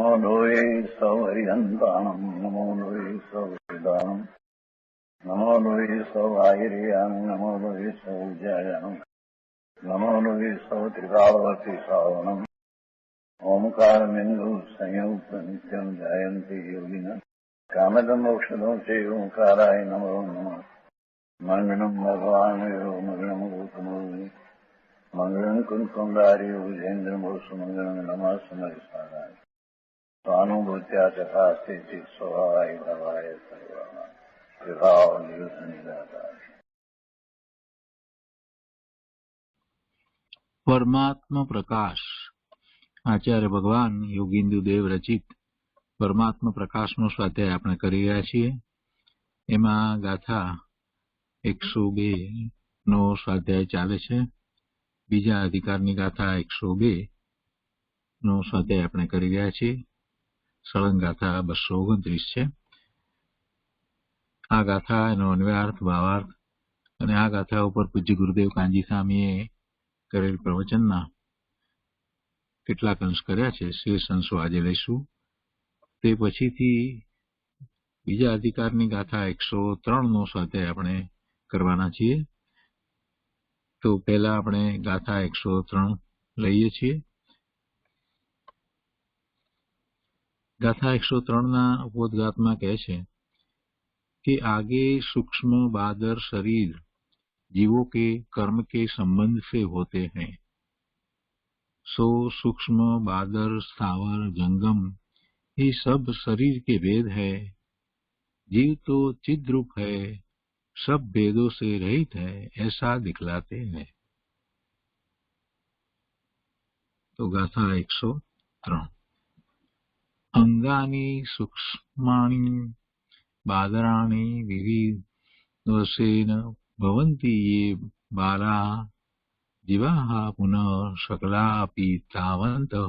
नमो लोये सौहरिहन्ताणम् नमो लोये सौहृदानम् नमो लोये सौभागिर्याम् नमो लोये सौज्यायाम् नमो लोये सौत्रिकावती सावनम् ओंकारमिन्दु संयुक्त नित्यम् जायन्ति योगिनः कामदम् मोक्षदम् चैव ओंकाराय नमो नमः मङ्गलम् भगवान् यो मङ्गलम् गौतमो मङ्गलम् कुन्कुण्डार्यो विजेन्द्रमोसुमङ्गलम् नमः समयसाराय स्वानुभूत्या चकास्ते स्वभावाय भवाय सर्वाः विभावनिदाता પરમાત્મા પ્રકાશ આચાર્ય ભગવાન યોગીન્દુ દેવ રચિત પરમાત્મા પ્રકાશનો સ્વાધ્યાય આપણે કરી રહ્યા છીએ. એમાં ગાથા 102 નો સ્વાધ્યાય ચાલે છે. બીજા અધિકારની ગાથા 102 નો સ્વાધ્યાય આપણે કરી રહ્યા છીએ. સળંગ ગાથા 229 છે. આ ગાથા એનો અન્વયાર્થ, ભાવાર્થ અને આ ગાથા ઉપર પૂજ્ય ગુરુદેવ કાંજી સ્વામીએ કરેલ પ્રવચનના કેટલાક અંશ કર્યા છે. શેષ અંશો આજે લઈશું. તે પછીથી બીજા અધિકારની ગાથા 103 નો સ્વાધ્યાય આપણે કરવાના છીએ. તો પહેલા આપણે ગાથા 103 લઈએ છીએ. ગાથા 103 ના ઉपोद्घातમાં કહે છે कि आगे सूक्ष्म बादर शरीर जीवों के कर्म के संबंध से होते हैं. सो सूक्ष्म बादर स्थावर जंगम ये सब शरीर के भेद है. जीव तो चिद्रूप है, सब भेदों से रहित है, ऐसा दिखलाते हैं. तो गाथा 103 अंगानी सूक्ष्माणि बादराणि विविधसेन भवन्ति ये बालाः जीवाः पुनः सकला अपि तावन्तः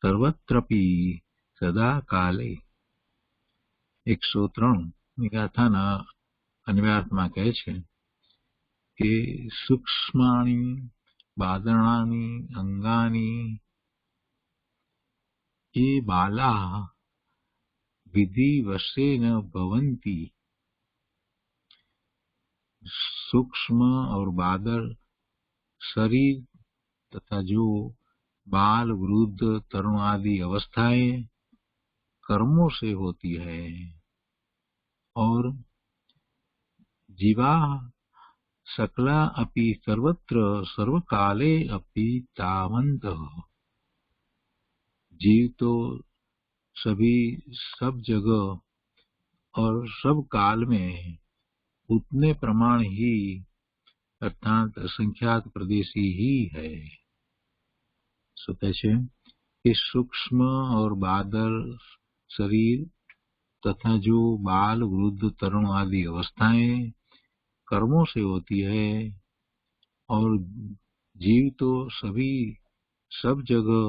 सर्वत्रपि सदा काले. 103 ગાથાના અન્વયાર્થમાં કહે છે કે સૂક્ષ્માણિ બાદરાણિ અંગાની ये बाला विधिवशेन भवन्ति. सूक्ष्म और बादर शरीर तथा जो बाल वृद्ध तरुण आदि अवस्थाएं कर्मों से होती है और जीवा सकला अपि सर्वत्र सर्वकाले अपि तावन्तः. जीव तो सभी सब जगह और सब काल में उतने प्रमाण ही अर्थात असंख्यात प्रदेशी ही है. कहते हैं कि सूक्ष्म और बादर शरीर तथा जो बाल वृद्ध तरुण आदि अवस्थाएं कर्मों से होती है और जीव तो सभी सब जगह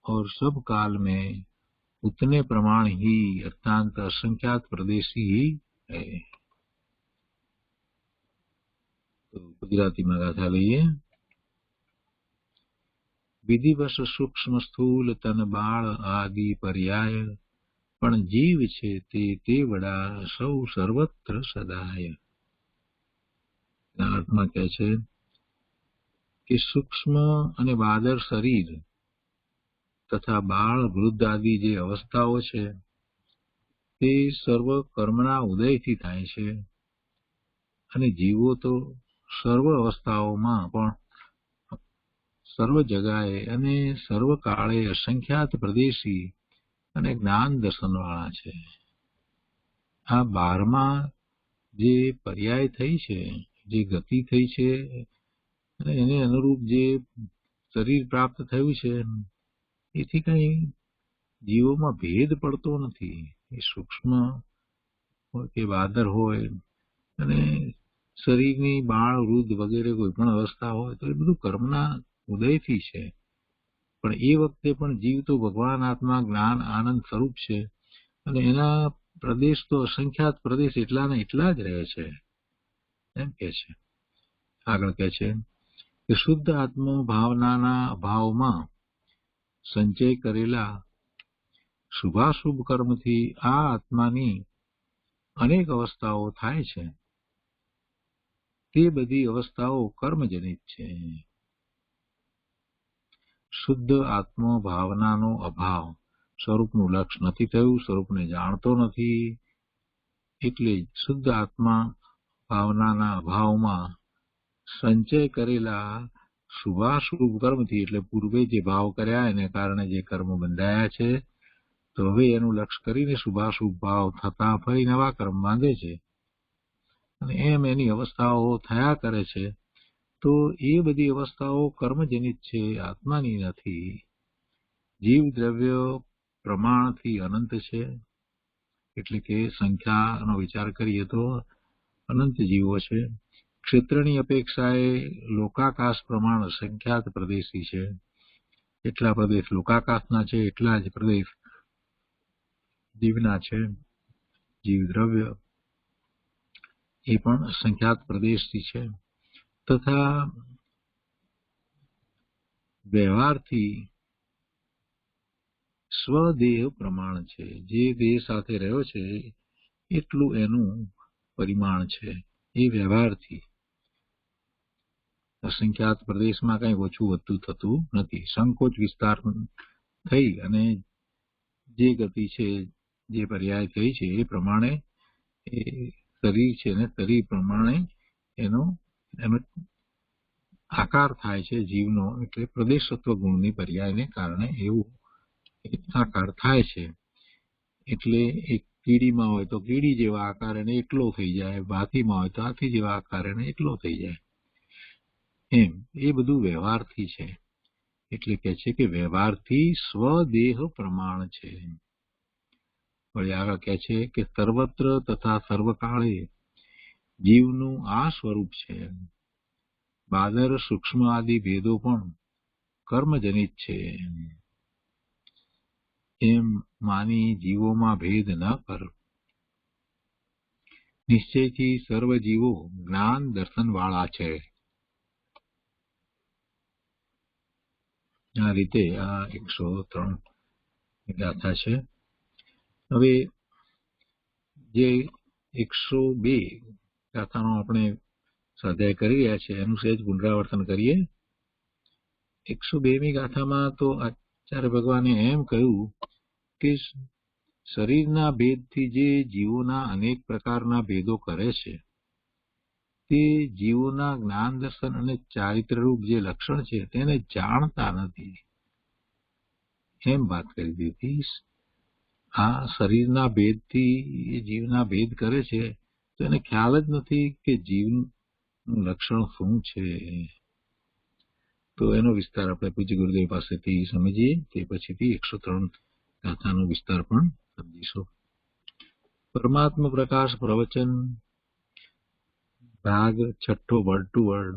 और सब काल में उतने प्रमाण ही अर्थात असंख्यात प्रदेशी ही है. तो गुजराती में गाथा लईए. विधिवश सूक्ष्म स्थूल तन बाळ आदि पर्याय पण जीव छे ते वडा सौ सर्वत्र सदाय. अर्थમાં કહે છે કે સૂક્ષ્મ અને બાદર શરીર તથા બાળ વૃદ્ધ આદि જે અવસ્થાઓ છે તે સર્વ કર્મના ઉદયથી થાય છે અને જીવો તો સર્વ અવસ્થાઓમાં પણ સર્વ જગાએ અને સર્વ કાળે અસંખ્યાત પ્રદેશી અને જ્ઞાન દર્શનવાળા છે. આ 12મા જે પર્યાય થઈ છે, જે ગતિ થઈ છે અને એને અનુરૂપ જે શરીર પ્રાપ્ત થયું છે એથી કઈ જીવોમાં ભેદ પડતો નથી. એ સૂક્ષ્મ હોય કે બાદર હોય અને શરીરની બાળ વૃદ્ધ વગેરે કોઈ પણ અવસ્થા હોય તો એ બધું કર્મના ઉદયથી છે. પણ એ વખતે પણ જીવ તો ભગવાન આત્મા જ્ઞાન આનંદ સ્વરૂપ છે અને એના પ્રદેશ તો અસંખ્યાત પ્રદેશ એટલા ને એટલા જ રહે છે એમ કે છે. આગળ કહે છે કે શુદ્ધ આત્મ ભાવનાના અભાવમાં સંચય કરેલા શુભાશુભ કર્મથી આ આત્માની અનેક અવસ્થાઓ થાય છે. તે બધી અવસ્થાઓ કર્મજનિત છે. શુદ્ધ આત્મભાવનાનો અભાવ, સ્વરૂપનું લક્ષ નથી થયું, સ્વરૂપને જાણતો નથી, એટલે શુદ્ધ આત્મા ભાવનાના અભાવમાં સંચય કરેલા શુભાશુભ કર્મથી, એટલે પૂર્વે જે ભાવ કર્યા એને કારણે જે કર્મ બંધાયા છે, તો હવે એનું લક્ષ કરીને શુભાશુભ ભાવ થતા ફરી નવા કર્મ બાંધે છે અને એમ એની અવસ્થાઓ થયા કરે છે. તો એ બધી અવસ્થાઓ કર્મજનિત છે, આત્માની નથી. જીવ દ્રવ્ય પ્રમાણથી અનંત છે, એટલે કે સંખ્યાનો વિચાર કરીએ તો અનંત જીવો છે. ક્ષેત્રની અપેક્ષાએ લોકાકાશ પ્રમાણ સંખ્યાત પ્રદેશી છે. એટલા પ્રદેશ લોકાકાશના છે, એટલા જ પ્રદેશ જીવના છે. જીવ દ્રવ્ય એ પણ સંખ્યાત પ્રદેશથી છે. તથા વ્યવહારથી સ્વદેહ પ્રમાણ છે. જે દેહ સાથે રહ્યો છે એટલું એનું પરિમાણ છે. એ વ્યવહારથી અસંખ્યાત પ્રદેશમાં કઈ ઓછું વધતું થતું નથી. સંકોચ વિસ્તાર થઈ અને જે ગતિ છે, જે પર્યાય થઈ છે એ પ્રમાણે એ શરીર છે ને શરીર પ્રમાણે એનો આકાર થાય છે જીવનો. એટલે પ્રદેશત્વ ગુણની પર્યાયને કારણે એવું આકાર થાય છે. એટલે એક કીડીમાં હોય તો કીડી જેવા આકાર એને એટલો થઈ જાય, હાથીમાં હોય તો હાથી જેવા આકાર એને એટલો થઈ જાય. એમ એ બધું વ્યવહારથી છે. એટલે કે છે કે વ્યવહારથી સ્વદેહ પ્રમાણ છે. વળી આગળ કહે છે કે સર્વત્ર તથા સર્વકાળે જીવનું આ સ્વરૂપ છે. બાદર સૂક્ષ્મ આદિ ભેદો પણ કર્મજનિત છે. એમ માની જીવોમાં ભેદ ન કર. નિશ્ચયથી સર્વ જીવો જ્ઞાન દર્શન વાળા છે. આ રીતે આ 103 ગાથા છે. હવે જે 102 ગાથાનો આપણે સ્વાધ્યાય કરી રહ્યા છે એનું સહેજ પુનરાવર્તન કરીએ. 102મી ગાથામાં તો આચાર્ય ભગવાને એમ કહ્યું કે શરીરના ભેદથી જે જીવોના અનેક પ્રકારના ભેદો કરે છે તે જીવોના જ્ઞાન દર્શન અને ચારિત્રરૂપ જે લક્ષણ છે તેને જાણતા નથી, એમ વાત કરી દીધી. આ શરીરના ભેદથી એ જીવના ભેદ કરે છે તો એને ખ્યાલ જ નથી કે જીવનું લક્ષણ શું છે. તો એનો વિસ્તાર આપણે પૂજ્ય ગુરુદેવ પાસેથી સમજીએ, તે પછીથી 103 ગાથાનો વિસ્તાર પણ સમજીશું. પરમાત્મા પ્રકાશ પ્રવચન ભાગ 6 વર્ડ ટુ વર્ડ,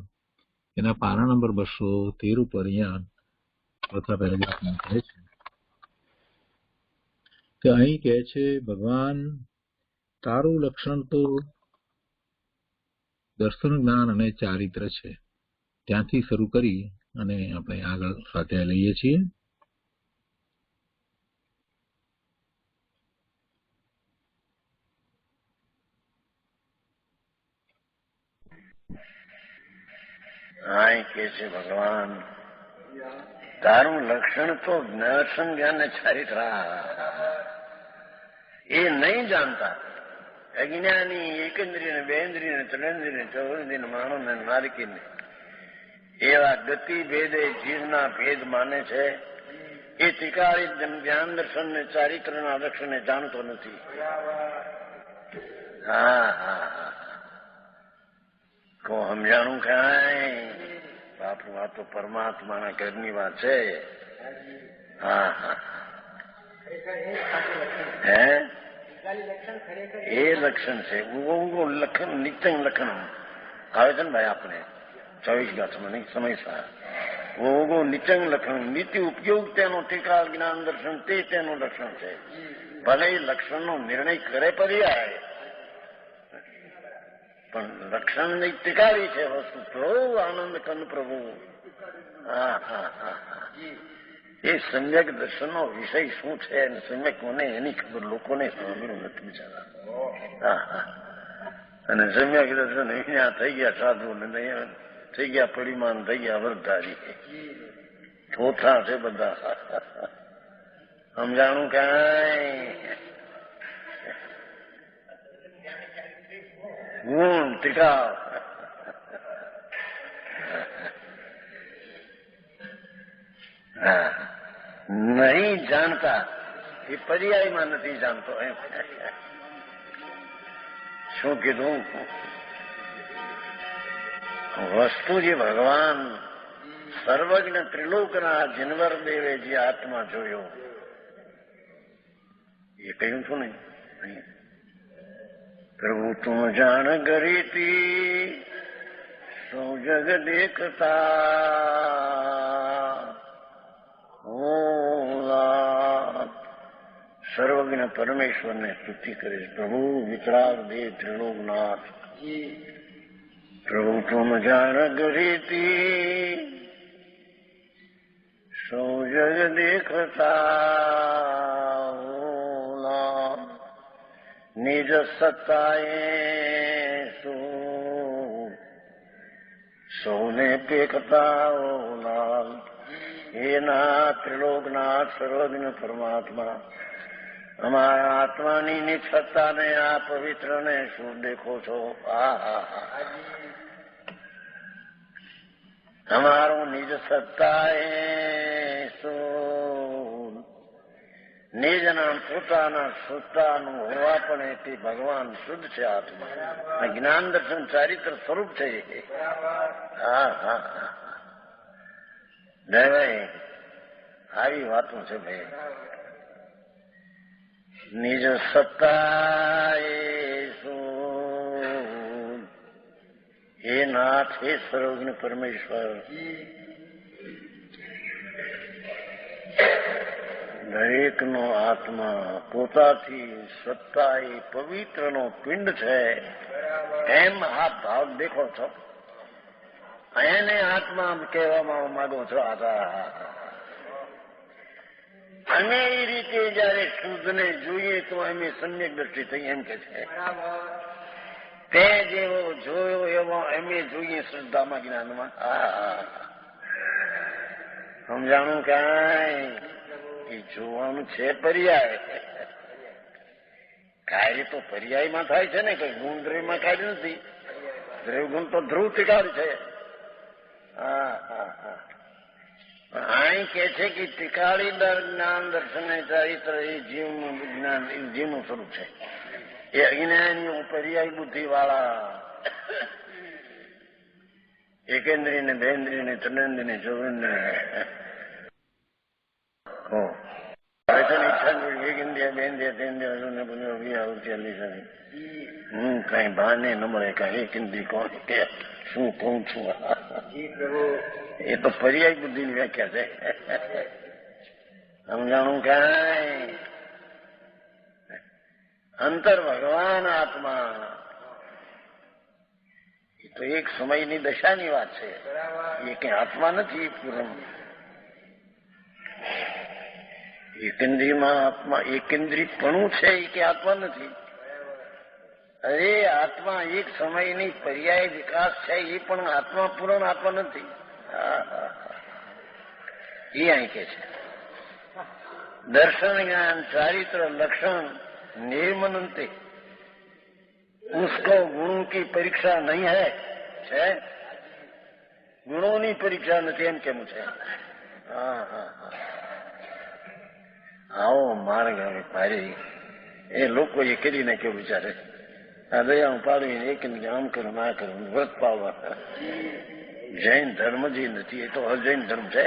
એના પાના નંબર 213 ઉપર અહીંયા ચોથા પેરેગ્રાફમાં કહે છે કે અહીં કહે છે ભગવાન તારું લક્ષણ તો દર્શન જ્ઞાન અને ચારિત્ર છે. ત્યાંથી શરૂ કરી અને આપણે આગળ સ્વાધ્યાય લઈએ છીએ. અહીં કે છે ભગવાન તારું લક્ષણ તો દર્શન જ્ઞાન ને ચારિત્ર એ નહીં જાણતા. અજ્ઞાની એકેન્દ્રિય ને બેન્દ્રિય ને ત્રિનેન્દ્રિય ને ચૌરેન્દ્રિય ને માનવ ને નારકી ને એવા ગતિ ભેદે જીવના ભેદ માને છે. એ ત્રિકાળી જ્ઞાન દર્શન ને ચારિત્રના લક્ષણને જાણતો નથી. હા હા હા, કો સમજાણું કાંઈ બાપુ, આ તો પરમાત્માના ઘરની વાત છે. હા હા, હે એ લક્ષણ છે. ઊંઘો લખન નિત્યંગ લખન આવે છે ને ભાઈ આપણે 24 ગાથામાં નહીં સમયસર. ઊંઘો નિત્યંગ લખન નીતિ ઉપયોગ તેનો ટીકા જ્ઞાન દર્શન તે તેનું લક્ષણ છે. ભલે એ લક્ષણનો નિર્ણય કરે પર્યાય પણ લક્ષણ ની ટીકાવી છે વસ્તુ. તો આનંદ કંદ પ્રભુ. હા હા હા હા, એ સમ્યક દર્શનનો વિષય શું છે અને સમ્યક કોને એની ખબર લોકોને સાંભળ્યું નથી બિચારા. હા હા. અને સમ્યક દર્શન અહીંયા થઈ ગયા સાધુ ને થઈ ગયા પરિમાણ, થઈ ગયા વરધારી, ચોથા છે બધા. સમજાણું કાંઈ? ગુણ ટીકાવ નહીં જાણતા, એ પર્યાયમાં નથી જાણતો એમ. શું કીધું? વસ્તુ જે ભગવાન સર્વજ્ઞ ત્રિલોકના જીનવર દેવે જે આત્મા જોયો એ કહ્યું છું નહીં. પ્રભુ તું જાણ ગરીતી સૌ જગ દેખતા, સર્વજ્ઞ પરમેશ્વરને સ્તુતિ કરીશ. પ્રભુ વિતરાગ દેવ ત્રિલોકનાથ, પ્રભુ તું જાણ ગરીતી સૌ જગ દેખતા, નિજ સત્તાએ સૌને પેખતા. લાલ હે નાથ ત્રિલોકનાથ સર્વજ્ઞ પરમાત્મા, અમારા આત્માની નિજ સત્તાને આ પવિત્રને શું દેખો છો? અમારું નિજ સત્તાએ શું, નિજના પોતાના સત્તાનું હોવા પણ એથી ભગવાન શુદ્ધ છે. આત્મા જ્ઞાન દર્શન ચારિત્ર સ્વરૂપ છે. હા હા હા. જય ભાઈ, આવી વાતો છે ભાઈ. નિજ સત્તા એ શું, હે નાથ હે સર્વજ્ઞ પરમેશ્વર, દરેકનો આત્મા પોતાથી સત્તા એ પવિત્રનો પિંડ છે એમ આ ભાવ દેખો છો, એને આત્મા કહેવામાં માંગો છો. અને એ રીતે જયારે શુદ્ધને જોઈએ તો એમ સમ્યક દ્રષ્ટિ થઈ એમ કે છે. તે જેવો જોયો એવો એમે જોઈએ શ્રદ્ધામાં જ્ઞાનમાં. સમજાણું કાંઈ? એ જોવાનું છે પર્યાય. કાર્ય તો પર્યાયમાં થાય છે ને, કઈ ગુણ દ્રવ્યમાં કાર્ય નથી. દ્રવ્ય ગુણ તો ધ્રુવ ટીકાળ છે. હા હા હા. અહીં કે છે કે ટીકાળી જ્ઞાન દર્શન ચારિત્ર એ જીવનું જ્ઞાન, એ જીવનું સ્વરૂપ છે. એ અજ્ઞાનીઓ પર્યાય બુદ્ધિ વાળા એકેન્દ્રિય ને બેન્દ્રિય ને ત્રિનેન્દ્રિય ને ચોરેન્દ્રિય કઈ ભાને ન મળે, કઈ એક ઇન્દ્રિય કોણ કે શું કહું છું. એ તો પર્યાય બુદ્ધિ ની વ્યાખ્યા છે. સમજાણું કાંઈ? અંતર ભગવાન આત્મા એ તો એક સમયની દશાની વાત છે. એ કઈ આત્મા નથી પૂર્ણ. એકેન્દ્રિયમાં આત્મા એકેન્દ્રિયપણું છે એ કે આત્મા નથી. અરે આત્મા એક સમયની પર્યાય વિકાસ છે એ પણ આત્મા પૂર્ણ આત્મા નથી. એ અહીં કે છે दर्शन ज्ञान चारित्र लक्षण निर्मनते, उसको गुणों की परीक्षा नहीं है, છે ગુણોની પરીક્ષા નથી એમ કેમ છે. હા હા હા. આવો માર્ગ હવે પારી એ લોકો એ કરી નાખ્યો બિચારે. આ દયા હું પાડવી એક આમ કરું ના કરું વ્રત પાડવા. જૈન ધર્મ જે નથી એ તો અજૈન ધર્મ છે.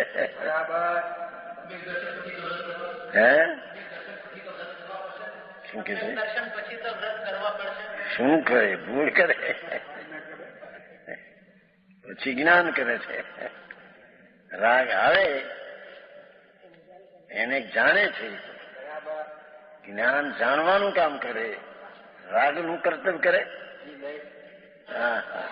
હે શું કે છે? શું કરે? ભૂલ કરે પછી જ્ઞાન કરે છે. રાગ આવે એને જાણે છે. જ્ઞાન જાણવાનું કામ કરે, રાગનું કર્તવ્ય કરે. હા હા.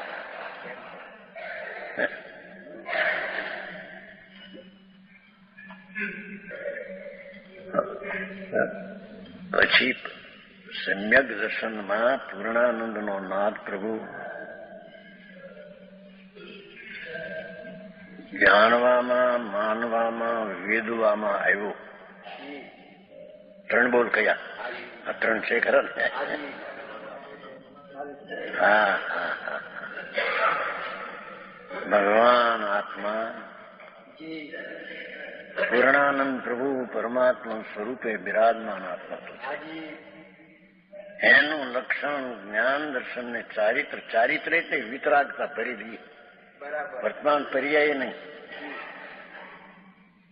પછી સમ્યક દર્શનમાં પૂર્ણાનંદનો નાદ પ્રભુ જાણવામાં, માનવામાં, વેદવામાં આવ્યો. 3 બોલ કયા? આ 3 છે ખરા ને? હા હા હા. ભગવાન આત્મા પૂર્ણાનંદ પ્રભુ પરમાત્મા સ્વરૂપે બિરાજમાન આત્મા તો છે. એનું લક્ષણ જ્ઞાન દર્શન ને ચારિત્ર. ચારિત્ર એટલે વિતરાગતા પરિધિ, વર્તમાન પર્યાય નહીં.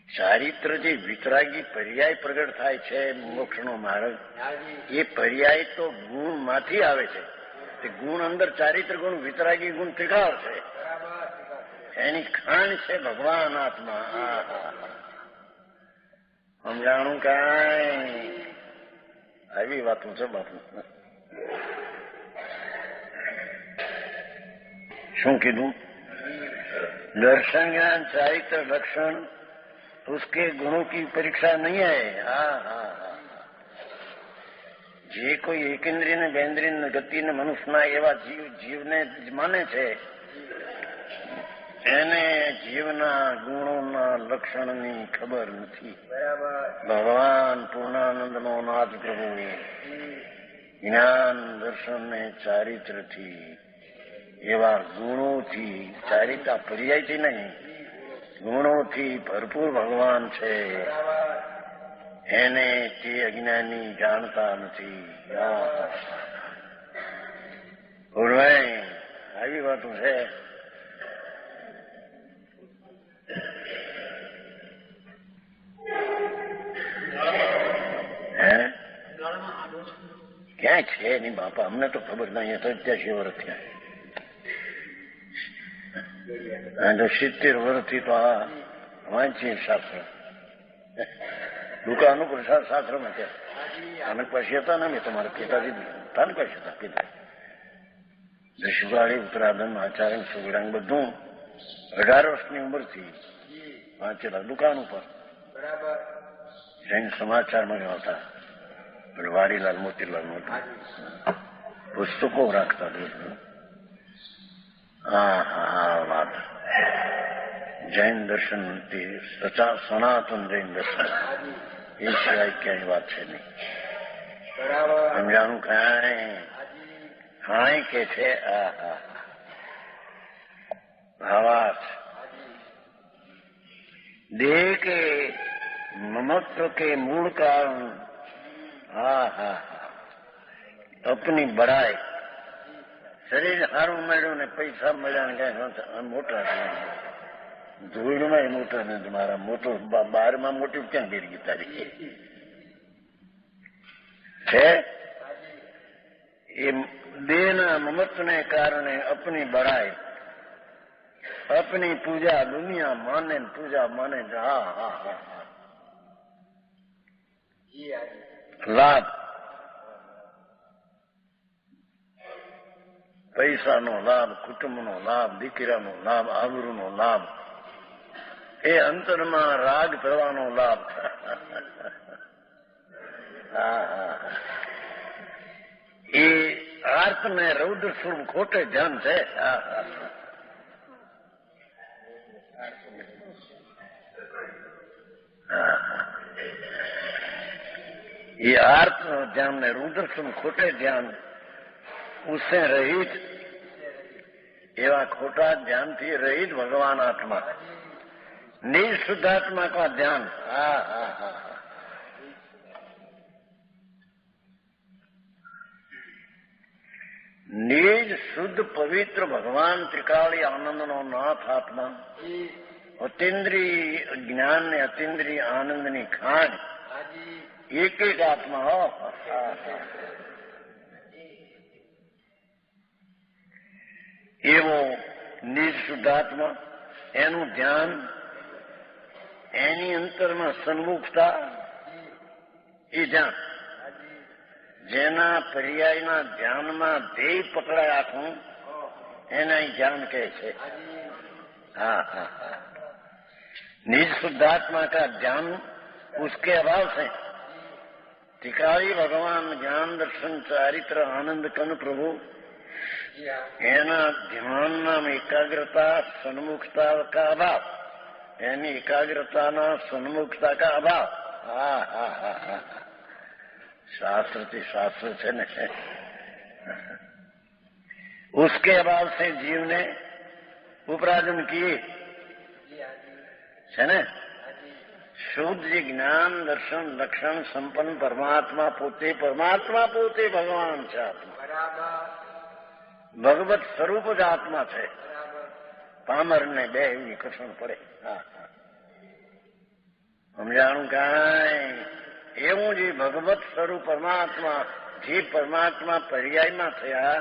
ચારિત્ર જે વિતરાગી પર્યાય પ્રગટ થાય છે મોક્ષનો માર્ગ, એ પર્યાય તો ગુણ માંથી આવે છે. તે ગુણ અંદર ચારિત્ર ગુણ, વિતરાગી ગુણ ત્રિકાળ છે. એની ખાણ છે ભગવાન આત્મા. સમજાણું કાંઈ? આવી વાતું છે બાપુ. શું કીધું? दर्शन ज्ञान चारित्र लक्षण उसके गुणों की परीक्षा नहीं है. हाँ हाँ हाँ. જે કોઈ એકેન્દ્રિય ને બેન્દ્રિય ને ગતિ ને મનુષ્યના એવા જીવને માને છે, એને જીવના ગુણોના લક્ષણની ખબર નથી. ભગવાન પૂર્ણાનંદનો નાથ પ્રભુ જ્ઞાન દર્શન ને ચારિત્રથી, એવા ગુણોથી, ચારિતા પર્યાયથી નહીં, ગુણોથી ભરપૂર ભગવાન છે. એને તે અજ્ઞાની જાણતા નથી. આવી વાતો છે. ક્યાં છે નહીં બાપા, અમને તો ખબર નહીં. 87 વર્ષ થયા. જો 70 વર્ષથી તો આ વાંચીએ શાસ્ત્ર. દુકાનું પ્રસાદ શાસ્ત્રમાં છે. આનંદ પાસે હતા ને, મેં તમારા પિતાજી તાનક પાસે હતા. પિતા દશુગાળી, ઉત્તરાધન, આચાર્ય, સુગડાંગ બધું 18 વર્ષની ઉંમરથી વાંચેલા દુકાન ઉપર. જૈન સમાચારમાં આવતા વારીલાલ, મોતીલાલ મોતી પુસ્તકો રાખતા. હા હા વાત. જૈન દર્શન સનાતન જૈન દર્શન એ સિવાય ક્યાંય વાત છે નહીં. સમજાણું કાંઈ? હાય કે છે. ભાવાર્થ देह के ममत्व के मूल कारण अपनी बड़ाई. શરીર સારું મળ્યું ને પૈસા મળ્યા ને કઈ મોટા ધૂળમાં મોટા ને મારા મોટો 12માં મોટી ક્યાં ગઈ ગઈ તારી છે. એ દેહના મમત્વને કારણે અપની બડાઈ, अपनी पूजा दुनिया माने, पूजा माने. हाँ हाँ हाँ. लाभ, પૈસાનો લાભ, કુટુંબનો લાભ, દીકરાનો લાભ, આબરૂનો લાભ, એ અંતરમાં રાગ થવાનો લાભ. એ આર્તને રૌદ્ર સ્વરૂપ ખોટે ધ્યાન છે. ये आर्त ज्ञान ने रुद्र सुन खोटे ज्ञान उससे रहित, एवं खोटा ज्ञान थी रहित भगवान आत्मा, निज शुद्धात्मा का ध्यान. निज शुद्ध पवित्र भगवान त्रिकाली आनंद नो नाथ आत्मा, अतीन्द्रिय ज्ञान ने अतीन्द्रिय आनंद ની ખાણ, એક એક આત્મા. હો એવો નિજ શુદ્ધાત્મા, એનું ધ્યાન, એની અંતરમાં સન્મુખતા, એ ધ્યાન જેના પર્યાયના ધ્યાનમાં ધ્યેય પકડાય આખું, એના ધ્યાન કહે છે. हाँ हाँ हाँ. निज शुद्धात्मा का ज्ञान उसके अभाव से ટીકાળી ભગવાન જ્ઞાન દર્શન ચારિત્ર આનંદ કન પ્રભુ એના ધ્યાનના એકાગ્રતા સન્મુખતા કા અભાવ, એની એકાગ્રતાના સન્મુખતા કા અભાવ. હા હા હા હા, शास्त्र शास्त्र છે ને. उसके अभाव से जीव ने उपराजन किए છે ને. શુદ્ધ જ્ઞાન દર્શન લક્ષણ સંપન્ન પરમાત્મા પોતે ભગવાન છે. આત્મા ભગવત સ્વરૂપ જ આત્મા છે. પામરને બે એવી કઠણ પડે. સમજાણું કાંઈ એવું જે ભગવત સ્વરૂપ પરમાત્મા, જે પરમાત્મા પર્યાયમાં થયા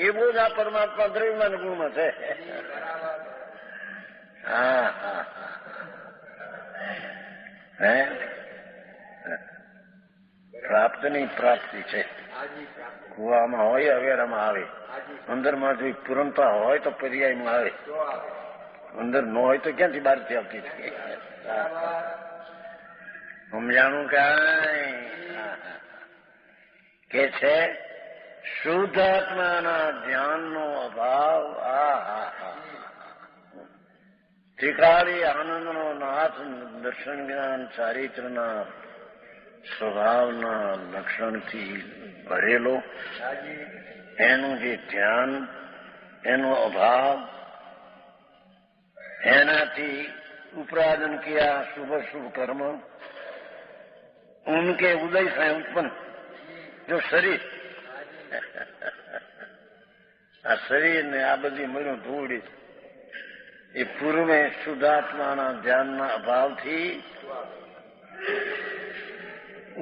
એવું જ આ પરમાત્મા દ્રવ્યમાન ગુણમાં છે. હા હા હે પ્રાપ્તની પ્રાપ્તિ છે. કુવામાં હોય અવેરામાં આવે, અંદરમાં જો પૂરણતા હોય તો પર્યાયમાં આવે, અંદર ન હોય તો ક્યાંથી બહારથી આવતી છે. સમજાણું કાંઈ કે છે શુદ્ધાત્માના ધ્યાનનો અભાવ. ત્રિકાળી આનંદનો નાથ દર્શન જ્ઞાન ચારિત્રના સ્વભાવના લક્ષણથી ભરેલો એનું જે ધ્યાન, એનો અભાવ, એનાથી उपराजन किया शुभ शुभ कर्म उनके उदय से उत्पन्न जो शरीर आ शरीर ने आ बधी મળ્યું ધૂળ એ પૂર્વે શુદ્ધાત્માના ધ્યાનના અભાવથી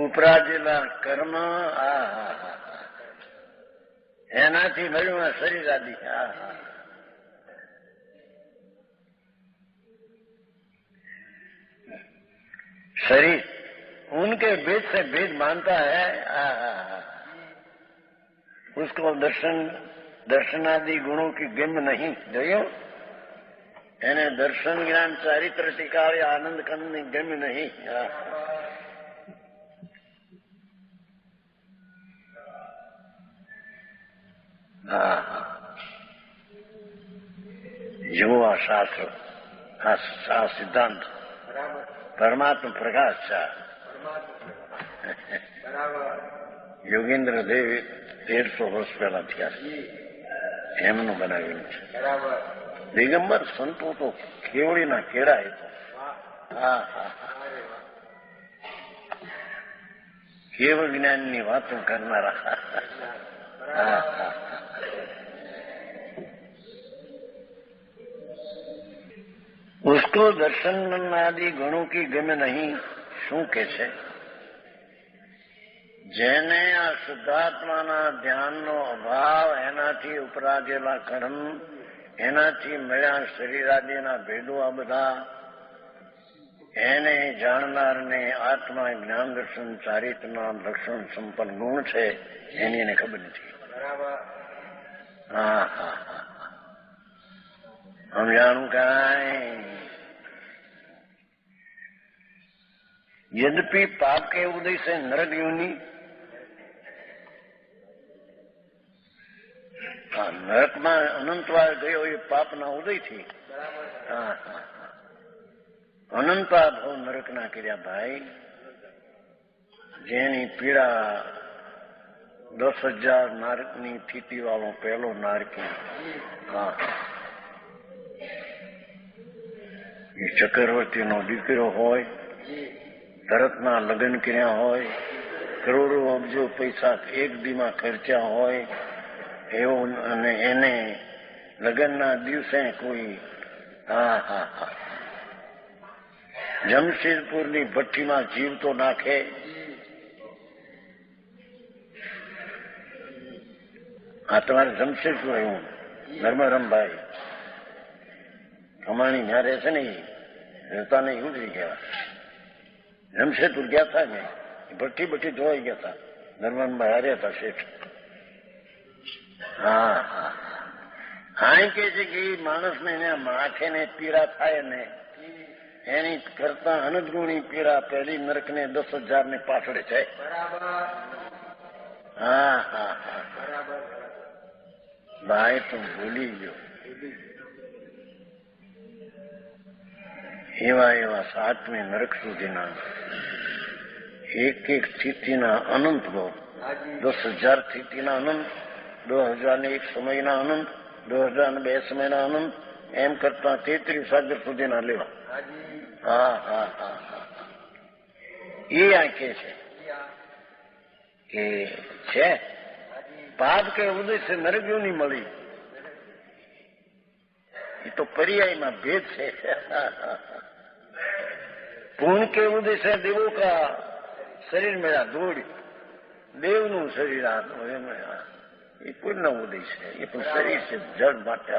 ઉપરાજેલા કર્મ એનાથી મળ્યું આ શરીર આદિ. शरीर उनके भेद से भेद मानता है. उसको दर्शनादि गुणों की गम नहीं જોયું એને દર્શન જ્ઞાન ચારિત્ર ટીકાળી આનંદ કંદની ગમ નહીં. જેવો આ શાસ્ત્ર, આ સિદ્ધાંત પરમાત્મા પ્રકાશ છે. યોગેન્દ્ર દેવ 1300 વર્ષ પહેલા થયા છે, એમનું બનાવેલું છે. દિગંબર સંતો તો કેવડીના કેળા એ તો કેવળ જ્ઞાનની વાતો કરનારા. उसको दर्शन आदि गुणों की गम नहीं. શું કે છે? જેને આ શુદ્ધાત્માના ધ્યાનનો અભાવ, એનાથી ઉપરાજેલા કર્મ, એનાથી મળ્યા શરીરાદિના ભેદો, આ બધા એને જાણનારને આત્મા જ્ઞાન દર્શન ચારિત્રના લક્ષણ સંપન્ન ગુણ છે એની એને ખબર નથી. હા હા હા સમજાણું કાંઈ. यद्यपि पाप के उदय से नरक योनि, નરકમાં અનંતવાર ગયો એ પાપના ઉદયથી. અનંતવાર ભાવ નરકના કર્યા ભાઈ. જેની પીડા 10,000 નારકની સ્થિતિ વાળો પહેલો નારકી. એ ચક્રવર્તીનો દીકરો હોય, તરતના લગ્ન કર્યા હોય, કરોડો અબજો પૈસા એક દીમાં ખર્ચ્યા હોય એવો, અને એને લગ્નના દિવસે કોઈ જમશેદપુરની ભઠ્ઠીમાં જીવ તો નાખે. આ તમારે જમશેદપુર એવું ધર્મરમભાઈ કમાણી જ્યાં રહે છે ને એ રહેતા નહીં, ઉતરી ગયા. જમશેદપુર ગયા હતા ને, ભઠ્ઠી ધોવાઈ ગયા હતા. ધર્મરમભાઈ હાર્યા હતા શેઠ. હા કે છે કે એ માણસને માથે ને પીડા થાય ને એની કરતા અનદગુણી પીડા પહેલી નરકને 10,000 ને પાછળ છે. હા હા હા ભાઈ તું ભૂલી ગયો. એવા એવા 7મી નરક સુધીના એક એક સ્થિતિના અનંત ભાવ, 10,000 સ્થિતિના અનંત, 10,000 ને એક સમયના અનંત, 10,000 ને 2 સમયના અનંત, એમ કરતા 33 સાગર સુધીના લેવા. હા હા હા હા એ આ કે છે પાપ કે ઉદ્દેશ્ય નરકીઓ ની મળી. એ તો પર્યાયમાં ભેદ છે. पुण्य के उदय से देवों का शरीर मेरा दौड़, देवનું શરીર આ એ પુણ્ય ઉદય છે. એ પણ શરીર છે જળ માટે.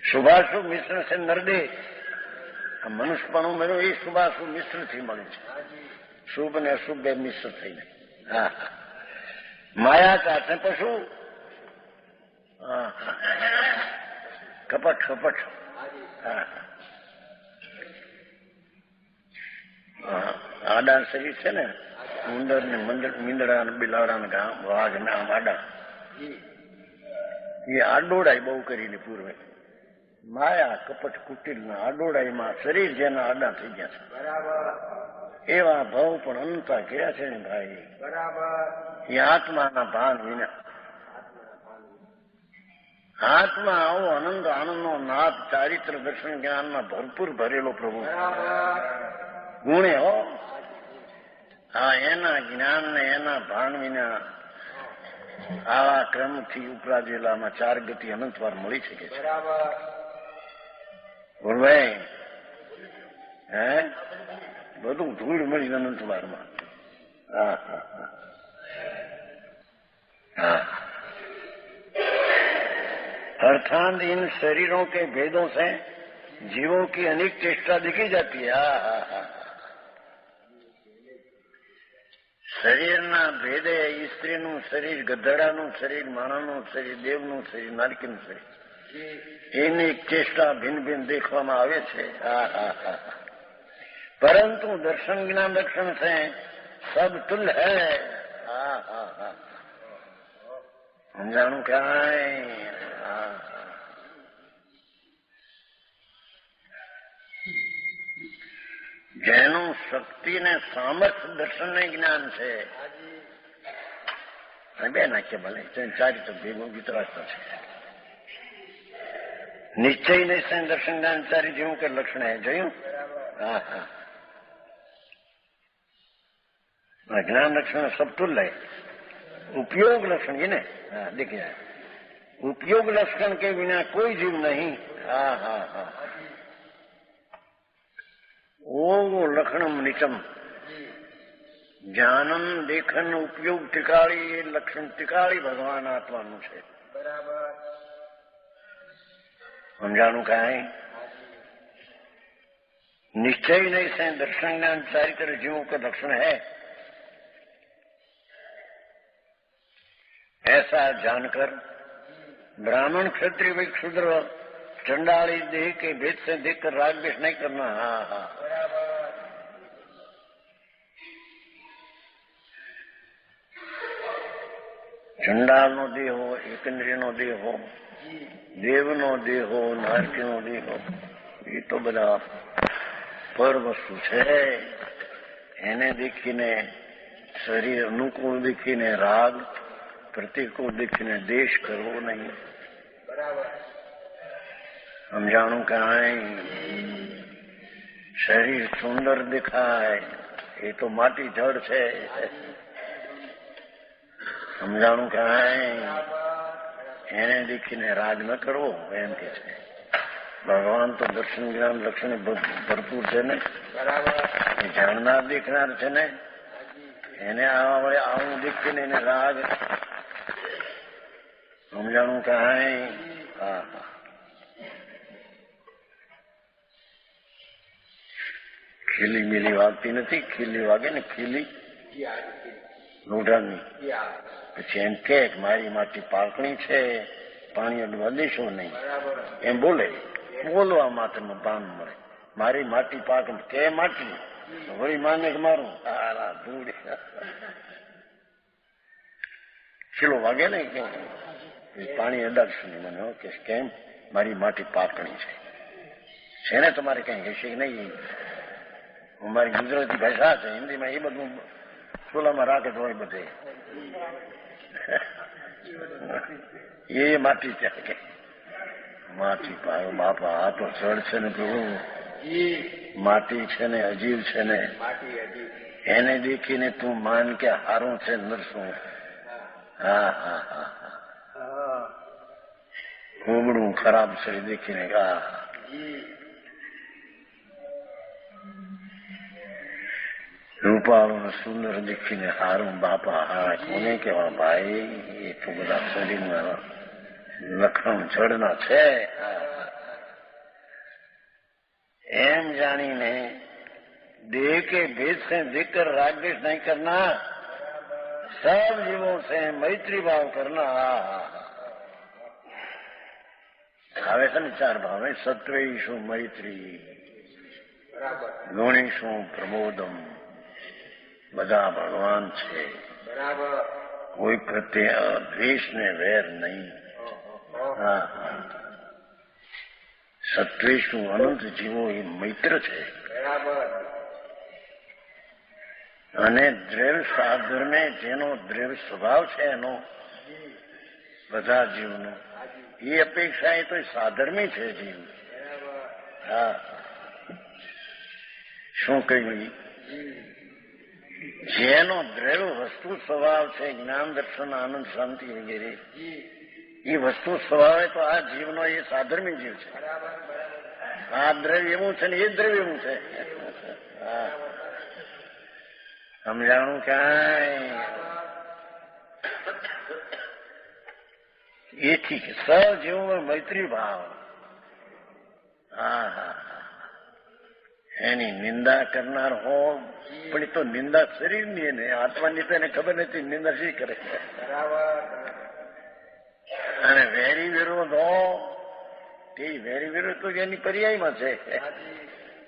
શુભાશુભ મિશ્રણ છે નરદે. આ મનુષ્યપણું મેળવ્યું એ શુભાશુભ મિશ્રથી મળે છે. શુભ ને અશુભ બે મિશ્ર થઈને. હા માયા કાશે પશુ. હા કપટ કપટ. હા આડા શરીર છે ને, ઉંદર ને મીંદડા ને બિલાડા ને વાઘ ને આમ આડા, એ આડોડાઈ બહુ કરીને પૂર્વે. માયા કપટ કુટિલ ના આડોડાઈમાં શરીર જેના આડા થઈ ગયા છે. એવા ભાવ પણ અનંતા ગયા છે ને ભાઈ. એ આત્માના ભાન વિના. આત્મા આવો આનંદ આનંદનો નાથ ચારિત્ર દર્શન જ્ઞાનમાં ભરપૂર ભરેલો પ્રભુ ગુણે હો. હા એના જ્ઞાન ને એના ભાન વિના આવા ક્રમથી ઉપરાજેલામાં 4 ગતિ અનંતવાર મળી શકે છે. બોલભાઈ હે બધું ધૂળ મળી અનંતવારમાં. હા હા હા अर्थात इन शरीरों के भेदों से जीवों की अनेक चेष्टा दिखी जाती है. શરીરના ભેદે સ્ત્રીનું શરીર, ગધેડાનું શરીર, માણસનું શરીર, દેવનું શરીર, નારકીનું શરીર, એની ચેષ્ટા ભિન્ન ભિન્ન દેખવામાં આવે છે. પરંતુ દર્શન જ્ઞાન દર્શન છે સબ તુલ હૈ. સમજાણું કાંઈ. જેનું શક્તિ ને સામર્થ્ય દર્શન ને જ્ઞાન છે બે નાખ્ય ભલે ચારિત્ર ભેગો વિતરાગતા છે. નિશ્ચય નિશ્ચય દર્શન જ્ઞાન ચારી જેવું કે લક્ષણ હે જોયું. હા હા જ્ઞાન लक्षण सब तुल्य है. उपयोग लक्षण ये ने देखिए उपयोग लक्षण के बिना कोई जीव नहीं. हाँ हाँ हाँ वो लक्षणम निचम જ્ઞાનમ દેખન ઉપયોગ ટીકાળી એ લક્ષણ ટીકાળી ભગવાન આત્માનું છે. બરાબર સમજાણું કાંઈ. निश्चय नहीं से दर्शन ज्ञान चारित्र जीवों का लक्षण है. ऐसा जानकर ब्राह्मण क्षत्रिय वैश्य शूद्र चंडाली देह के भेद से देखकर राग द्वेष नहीं करना. हाँ हाँ ચંડાલનો દેહ હો, એકંદ્રીયનો દેહ હો, દેવનો દેહ હો, નારકીનો દેહ હો, એ તો બધા પર વસ્તુ છે. એને દેખીને શરીર અનુકૂળ દેખીને રાગ, પ્રતિકૂળ દેખીને દેશ કરવો નહીં. બરાબર સમજાણું કાંઈ. શરીર સુંદર દેખાય એ તો માટી જળ છે. સમજાણું કાંઈ. એને દેખીને રાગ ન કરવો એમ કે છે. ભગવાન તો દર્શન જ્ઞાન લક્ષણ ભરપૂર છે ને. એ જાણનાર દેખનાર છે ને. એને આવું દેખીને એને રાગ. સમજાણું કાંઈ. હા હા ખીલી મીલી વાગતી નથી. ખીલી વાગે ને ખીલી લોઢાની. પછી એમ કે મારી માટી પાકણી છે, પાણી અડવા દેશો નહીં એમ બોલે. બોલવા માટે ભાન મળે. મારી માટી પાક કે માટી વળી માને કે મારું આ ધૂળ ખીલો વાગે ને કે પાણી અડાડશું નહીં મને કે કેમ મારી માટી પાકણી છે ને તમારે કઈ હશે નહીં. મારી ગુજરાતી ભાષા છે, હિન્દીમાં એ બધું ચોલામાં રાખે તો હોય બધે એ માટી ત્યાં કે માટી પાયો બાપા આ તો જળ છે ને પ્રભુ, માટી છે ને અજીવ છે ને, એને દેખીને તું માન કે હારું છે નરસું. હા હા હા હા કોબડું ખરાબ છે દેખીને હા રૂપાળું સુંદર દેખીને હારું બાપા હા કોને કેવા ભાઈ. એ તો બધા શરીરમાં લખણ જળના છે. એમ જાણીને देह के भेद से देखकर रागद्वेष नहीं करना, सब जीवों से मैत्री भाव करना. આવે છે ને ચાર ભાવ, સત્વૈશું મૈત્રી, ગુણીશું પ્રમોદમ. બધા ભગવાન છે, કોઈ પ્રત્યે દ્વેષ ને વેર નહીં. હા સત્વેશું અનંત જીવો એ મૈત્ર છે. અને દ્રવ્ય સાધર્મે જેનો દ્રવ્ય સ્વભાવ છે એનો બધા જીવનો એ અપેક્ષા એ તો સાધર્મી છે જીવ. હા શું કહ્યું? જેનો દ્રવ્ય વસ્તુ સ્વભાવ છે જ્ઞાન દર્શન આનંદ શાંતિ વગેરે એ વસ્તુ સ્વભાવ તો આ જીવનો એ સાધર્મી જીવ છે. આ દ્રવ્ય એવું છે ને એ દ્રવ્ય એવું છે. હા સમજાણું કાંઈ? એથી સહજીવમાં મૈત્રી ભાવ. હા હા એની નિંદા કરનાર હો પણ એ તો નિંદા શરીરની એને આત્માની તો એને ખબર નથી નિંદા શી કરે. અને વેરી વિરોધ હો તે વેરી વિરોધ તો એની પર્યાયમાં છે.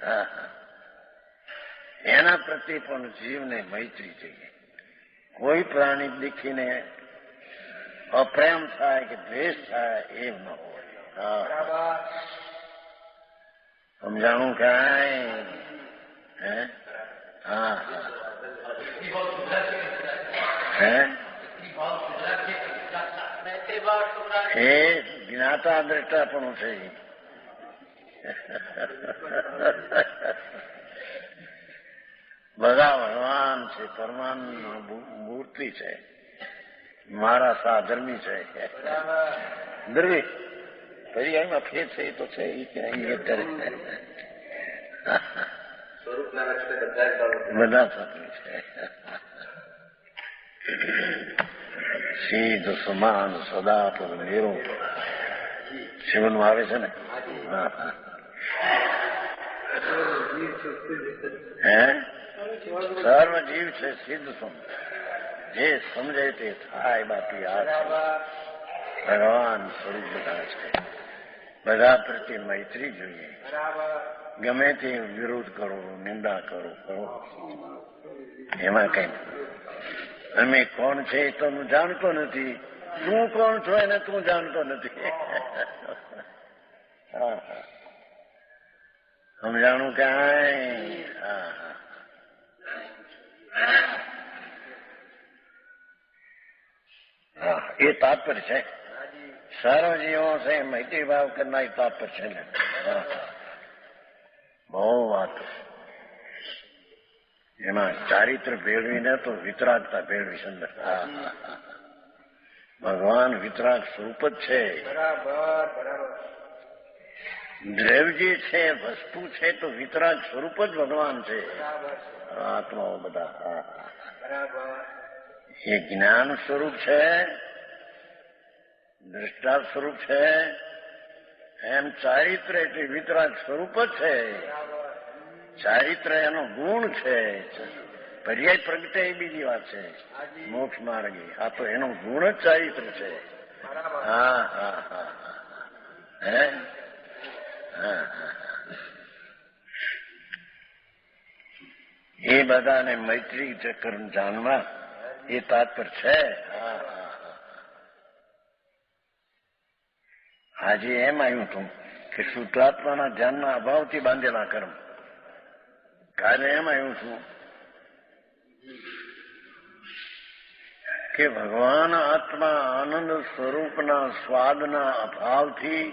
હા એના પ્રત્યે પણ જીવને મૈત્રી જોઈએ. કોઈ પ્રાણી દેખીને અપ્રેમ થાય કે દ્વેષ થાય એમ ન હોય. સમજાણું કાંઈ? હે હા હે એ જ્ઞાતા દ્રષ્ટા પણ છે. બધા ભગવાન છે, પરમાનંદ મૂર્તિ છે, મારા સાધર્મી છે. દ્રવ્ય પર્યાયમાં ફેર છે એ તો છે એ ક્યાં એ કરે બધા સાધર્મી છે. સીધ સમાન સદા પર મેરો શિવનમાં આવે છે ને. હે સર્વ જીવ છે સિદ્ધ સમ, જે સમજે તે થાય. બાકી આ ભગવાન સ્વરૂપ બધા છે. બધા પ્રત્યે મૈત્રી જોઈએ. ગમે તે વિરોધ કરો, નિંદા કરો એમાં કઈ અમે કોણ છે એ તો હું જાણતો નથી. તું કોણ છો એને તું જાણતો નથી. સમજાણું કાંઈ? હા એ તાત્પર્ય છે. સર્વ જીવો છે મૈત્રી ભાવ કરનાર તાત્પર્ય છે ને. બહુ વાત એમાં ચારિત્ર ભેળવીને તો વિતરાગતા ભેળવી સુંદર. ભગવાન વિતરાગ સ્વરૂપ જ છે. દ્રવ્ય જે છે વસ્તુ છે તો વિતરાગ સ્વરૂપ જ ભગવાન છે. આત્માઓ બધા એ જ્ઞાન સ્વરૂપ છે, દ્રષ્ટા સ્વરૂપ છે. એમ ચારિત્ર એટલે વિતરાગ સ્વરૂપ જ છે. ચારિત્ર એનો ગુણ છે. પર્યાય પ્રગટે એ બીજી વાત છે મોક્ષ માર્ગે. આ તો એનો ગુણ જ ચારિત્ર છે. હા હા હા હે એ બધાને મૈત્રી ચક્ર જાણવા એ તાત્પર છે. આજે એમ આવ્યું હતું કે શુદ્ધાત્માના ધ્યાનના અભાવથી બાંધેલા કર્મ. કાલે એમ આવ્યું છું કે ભગવાન આત્મા આનંદ સ્વરૂપના સ્વાદના અભાવથી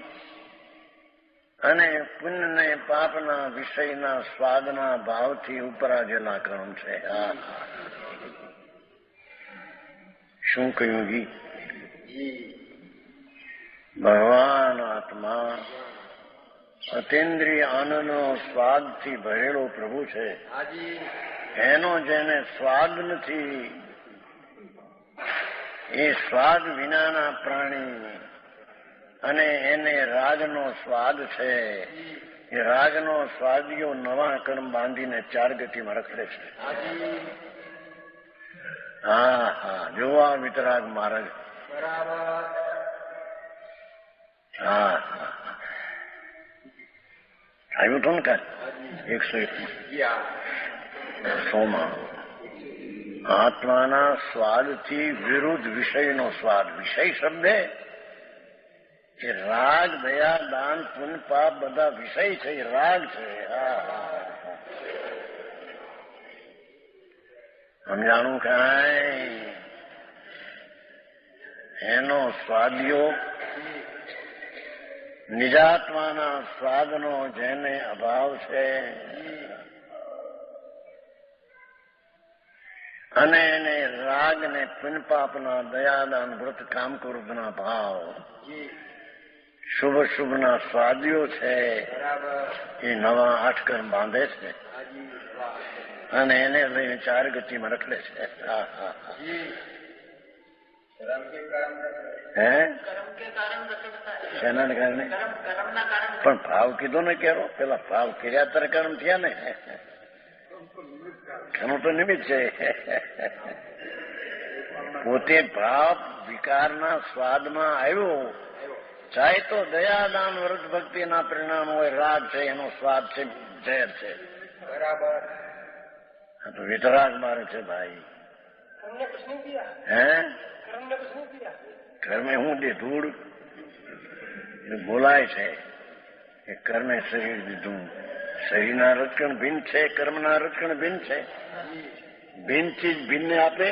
અને પુણ્ય ને પાપના વિષયના સ્વાદના ભાવથી ઉપરાજેલા કર્મ છે. શું કહ્યું જી? ભગવાન આત્મા અતિન્દ્રિય આનંદનો સ્વાદથી ભરેલો પ્રભુ છે. એનો જેને સ્વાદ નથી એ સ્વાદ વિનાના પ્રાણી અને એને રાગનો સ્વાદ છે. એ રાગનો સ્વાદીઓ નવા કર્મ બાંધીને ચાર ગતિમાં રખડે છે. હા જોવા વિતરાગ માર્ગ. હા આવ્યું હતું ને કાલ 100 આત્માના સ્વાદથી વિરુદ્ધ વિષયનો સ્વાદ. વિષય શબ્દ એ રાગ, દયા, દાન, પુણ્ય, પાપ બધા વિષય છે. એ રાગ છે. સમજાણું કાંઈ? એનો સ્વાદીઓ નિજાત્માના સ્વાદનો જેને અભાવ છે અને એને રાગ ને પુણ્ય પાપના દયાદાન વ્રત કામ ક્રોધના ભાવ શુભ શુભના સ્વાદીઓ છે. એ નવા 8 કર્મ બાંધે છે અને એને લઈને ચાર ગતિમાં રખડે છે. શેના કારણે? પણ ભાવ કીધો ને કેરો. પેલા ભાવ કર્યા તારે કર્મ થયા ને. ઘણું તો નિમિત્ત છે. પોતે ભાવ વિકારના સ્વાદમાં આવ્યો. ચાહે તો દયાદાન વ્રત ભક્તિના પરિણામ હોય. રાગ છે એનો સ્વાદ છે, ઝેર છે. બરાબર. તો વિતરાગ મારે છે ભાઈ. કર્મે હું દે ધૂળ બોલાય છે કે કર્મે શરીર દીધું. શરીરના રચકણ ભિન્ન છે, કર્મના રચકણ ભિન્ન છે. ભિન્ન ચીજ ભિન્ન આપે.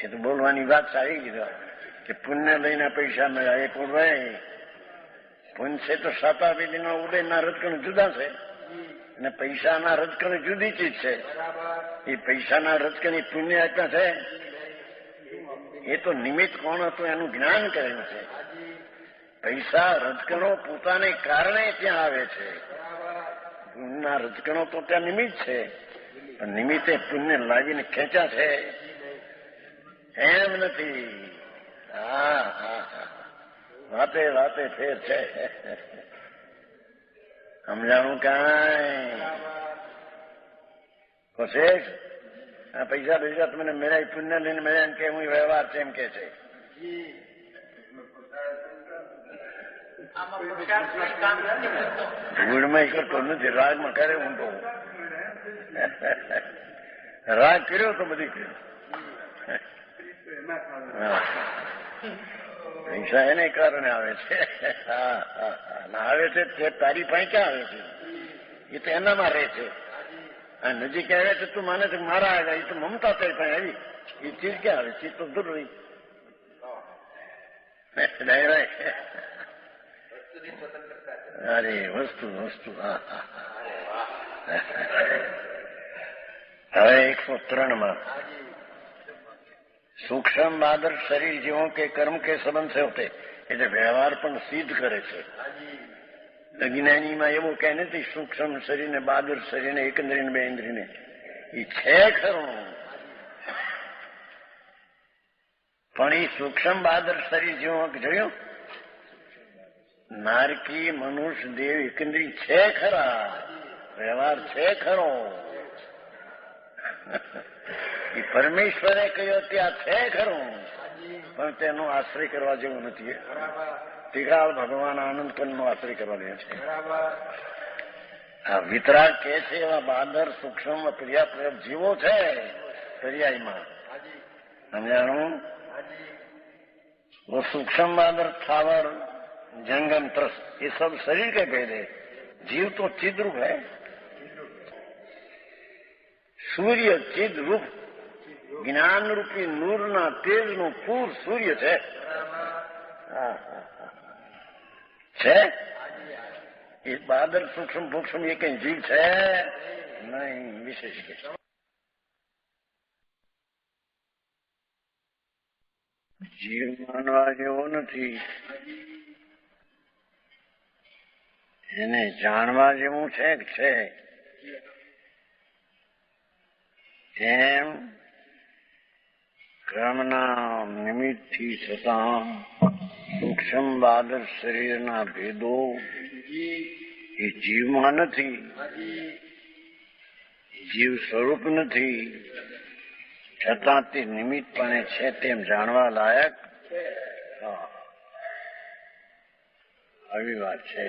એ તો બોલવાની વાત સારી કીધા કે પુણ્ય લઈને પૈસા મળ્યા. એ પણ ભાઈ પુણ્ય છે તો સાતાપેઢીના ઉદયના રચકણ જુદા છે અને પૈસાના રચકણ જુદી ચીજ છે. એ પૈસાના રચકણ એ પુણ્ય આપ્યા છે. એ તો નિમિત્ત કોણ હતું એનું જ્ઞાન કરેલું છે. પૈસા રચકણો પોતાને કારણે ત્યાં આવે છે. પુણ્યના રચકણો તો ત્યાં નિમિત્ત છે. પણ નિમિત્તે પુણ્ય લાવીને ખેંચ્યા છે એમ નથી. વાતે વાતે ફેર છે. સમજાણું કાંઈ? કોશેશ આ પૈસા તમને મેળા પુણ્ય લઈને મેળા એમ કે હું વ્યવહાર છે એમ કે છે. ધૂળમાં કરતો નથી, રાગમાં કરે ઊંધો. રાગ કર્યો તો બધી કર્યો. પૈસા એને કારણે આવે છે. આવે છે તે તારી પાસે ક્યાં આવે છે? એ તો એનામાં રહે છે. આ નજીક આવે છે તું માને છે મારા આવ્યા. એ તો મમતા તારી પાસે આવી. એ ચીજ ક્યાં આવે? ચીજ તો દૂર રહી. અરે વસ્તુ હવે 103 સૂક્ષ્મ આદર્શ શરીર જેવો કે કર્મ કે સંબંધ છે હોતે એટલે વ્યવહાર પણ સિદ્ધ કરે છે. અજ્ઞાનીમાં એવું કહે નથી સૂક્ષ્મ શરીરને બહાદુર શરીરને એકંદરીને બે ઇન્દ્રિયને એ છે ખરું. પણ એ સૂક્ષ્મ બહાદુર શરીર જેવો જોયું નારકી મનુષ્ય દેવ એકંદરી છે ખરા. વ્યવહાર છે ખરો. એ પરમેશ્વરે કહ્યો ત્યાં છે ખરું પણ તેનો આશ્રય કરવા જેવું નથી. ટીકાળ ભગવાન આનંદ કંદનો આશ્રય કરવા દે છે. આ વિતરાગ કે છે એવા બાદર સૂક્ષ્મ ક્રિયાપ્રયોગ જીવો છે દરિયાઈમાં. સમજાણું? वो सूक्ष्म बादर थावर जंगम त्रस ये सब शरीर के भेद है. जीव तो चिद रूप है. सूर्य चिद रूप ज्ञान रूपी नूर ना तेज नो पूर सूर्य છે. છે એ બાદર સૂક્ષ્મ ભૂક્ષ્મ એ કઈ જીવ છે નહીં. વિશેષ કે જીવ માનવા જેવો નથી, એને જાણવા જેવું છે કે છે. એમ કર્મના નિમિત્તથી છતાં સૂક્ષ્મ બાદર શરીરના ભેદો એ જીવમાં નથી, જીવ સ્વરૂપ નથી, છતાં તે નિમિત્તપણે છે તેમ જાણવા લાયક આવી વાત છે.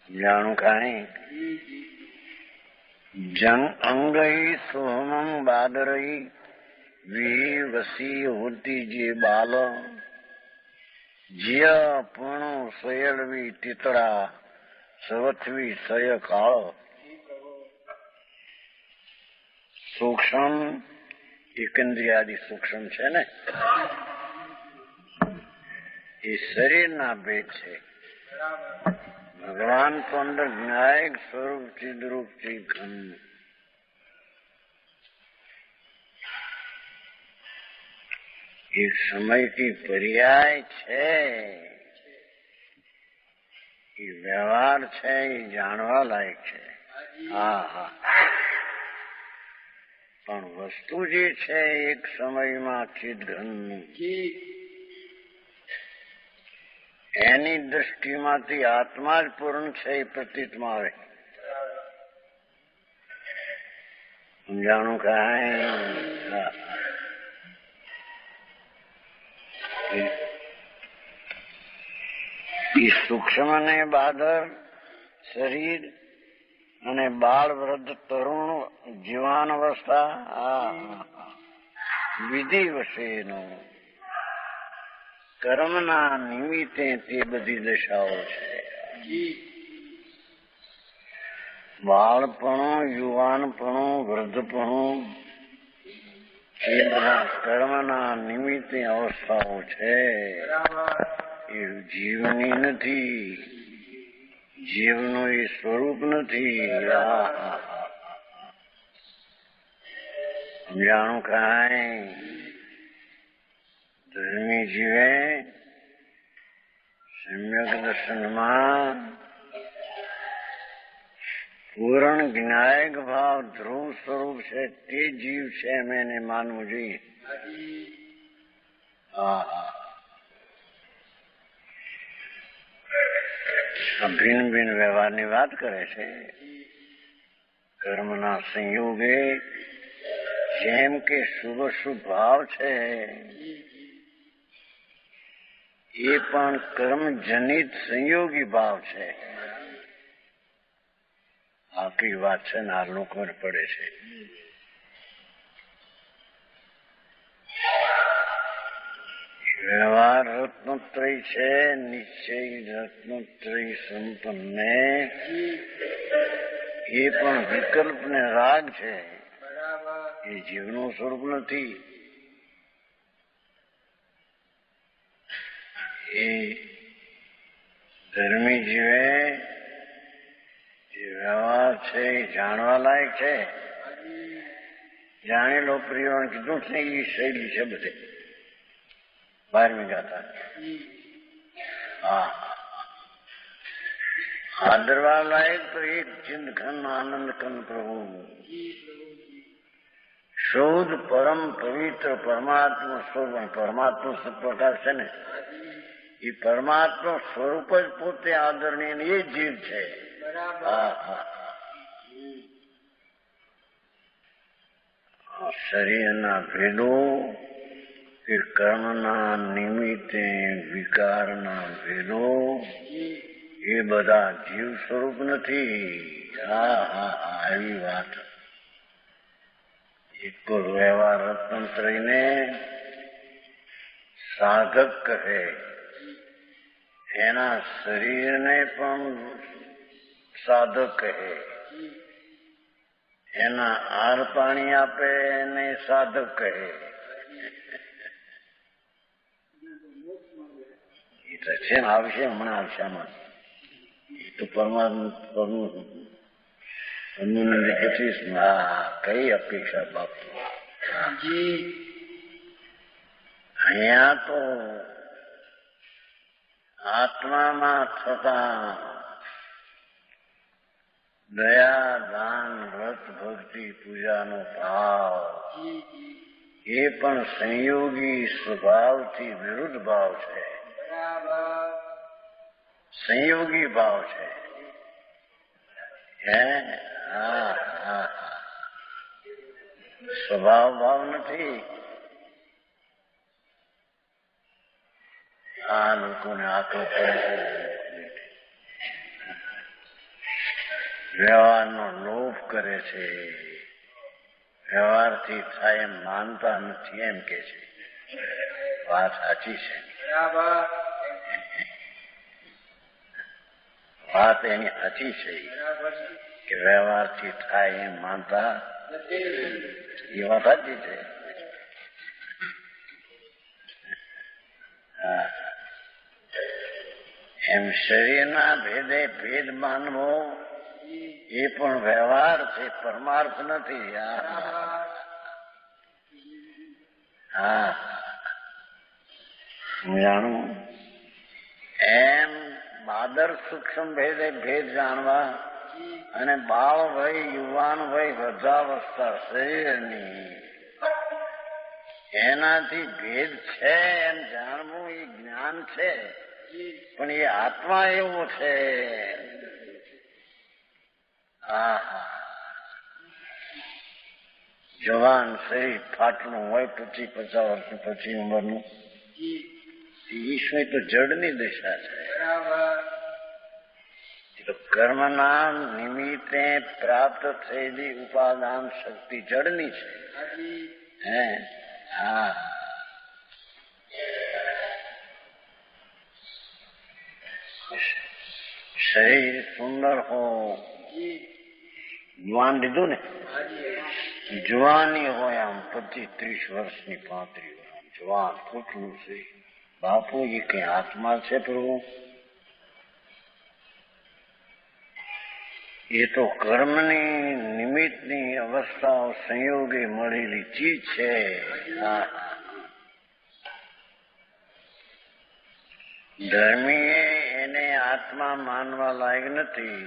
જાણું કાંઈ જન અંગઈ સોહમં બાદરઈ વિવસી હોતી જે બાલ જ્ય પૂર્ણ સયળવી તીતળા સવથવી સય કાળ. સૂક્ષ્મ એકંદ્રિયાદિ સૂક્ષ્મ છે ને એ શરીરના ભેદ છે. ભગવાન તો અંદર જ્ઞાયક સ્વરૂપ ચિદરૂપ ચિદ ઘન. એ સમય કી પર્યાય છે, એ વ્યવહાર છે, એ જાણવા લાયક છે. હા હા. પણ વસ્તુ જે છે એક સમયમાં ચિદઘન એની દ્રષ્ટિમાંથી આત્મા જ પૂર્ણ છે એ પ્રતીતમાં આવે. સમજાણું કાંઈ? એ સૂક્ષ્મ અને બાદર શરીર અને બાળ વૃદ્ધ તરુણ જીવાન અવસ્થા વિધિ વિશેનો કર્મના નિમિત્તે તે બધી દશાઓ છે. બાળપણું, યુવાનપણું, વૃદ્ધપણું એ બધા કર્મના નિમિત્તે અવસ્થાઓ છે. એ જીવની નથી, જીવનું એ સ્વરૂપ નથી. સમજાણું કાંઈ? ધર્મી જીવે સમ્યક દર્શનમાં પૂર્ણ જ્ઞાયક ભાવ ધ્રુવ સ્વરૂપ છે તે જીવ છે એમ એને માનવું જોઈએ. ભિન્ન ભિન્ન વ્યવહારની વાત કરે છે. કર્મના સંયોગે જેમ કે શુભ શુભ ભાવ છે એ પણ કર્મજનિત સંયોગી ભાવ છે. આખી વાત છે ને આ લોકોને પડે છે. વ્યવહાર રત્નોત્રય છે, નિશ્ચય રત્નોત્રય સંપન્ન એ પણ વિકલ્પ ને રાગ છે. એ જીવનું સ્વરૂપ નથી. એ ધર્મી જીવે જે વ્યવહાર છે એ જાણવા લાયક છે. જાણેલો પ્રિયણ કીધું છે ને એ શૈલી છે બધે 12મી ગાથા. આદરવા લાયક તો એક ચિંતઘન આનંદ કંદ પ્રભુ શુદ્ધ પરમ પવિત્ર પરમાત્મા સ્વરૂપ. પરમાત્મા પ્રકાશ છે ને એ પરમાત્મા સ્વરૂપ જ પોતે આદરણીય એ જીવ છે. શરીરના ભેદો કે કર્મના નિમિત્તે વિકારના ભેદો એ બધા જીવ સ્વરૂપ નથી. એવી વાત. એક તો વ્યવહાર તંત્રને સાધક કહે, એના શરીરને પણ સાધક કહે, એના આહાર પાણી આપે એને સાધક કહે. એ તો છે ને, આવશે હમણાં આવશે આમાં. એ તો પરમાત્મા પછી કઈ અપેક્ષા બાપુ. અહીંયા તો આત્મામાં થતા દયા, દાન, વ્રત, ભક્તિ, પૂજાનો ભાવ એ પણ સંયોગી સ્વભાવથી વિરુદ્ધ ભાવ છે. સંયોગી ભાવ છે. સ્વભાવ ભાવ નથી. આ લોકોને આટલો વ્યવહારનો લોભ કરે છે, વ્યવહારથી થાય એમ માનતા નથી એમ કે છે. વાત સાચી છે. વાત એની સાચી છે કે વ્યવહારથી થાય એમ માનતા એ વાત સાચી છે. એમ શરીરના ભેદે ભેદ માનવો એ પણ વ્યવહાર છે, પરમાર્થ નથી. જાણું એમ બાદર સૂક્ષ્મ ભેદે ભેદ જાણવા અને બાળ વય, યુવાન વય, વૃદ્ધાવસ્થા શરીરની એનાથી ભેદ છે એમ જાણવું એ જ્ઞાન છે. પણ એ આત્મા એવો છે. જવાન શરીર ફાટલું હોય 50 વર્ષ પછી ઉંમરનું, ઈશ્વર તો જડની દશા છે. તો કર્મના નિમિત્તે પ્રાપ્ત થયેલી ઉપાદાન શક્તિ જડની છે. શરીર સુંદર હો, જુવાન લીધું ને, જુવાની હોય આમ 25-30 વર્ષની 35 વર્ષ જવાન ફૂટલું છે. બાપુ એ કઈ હાથમાં છે પ્રભુ? એ તો કર્મની નિમિત્તની અવસ્થાઓ સંયોગે મળેલી ચીજ છે. ધર્મીએ એને આત્મા માનવા લાયક નથી.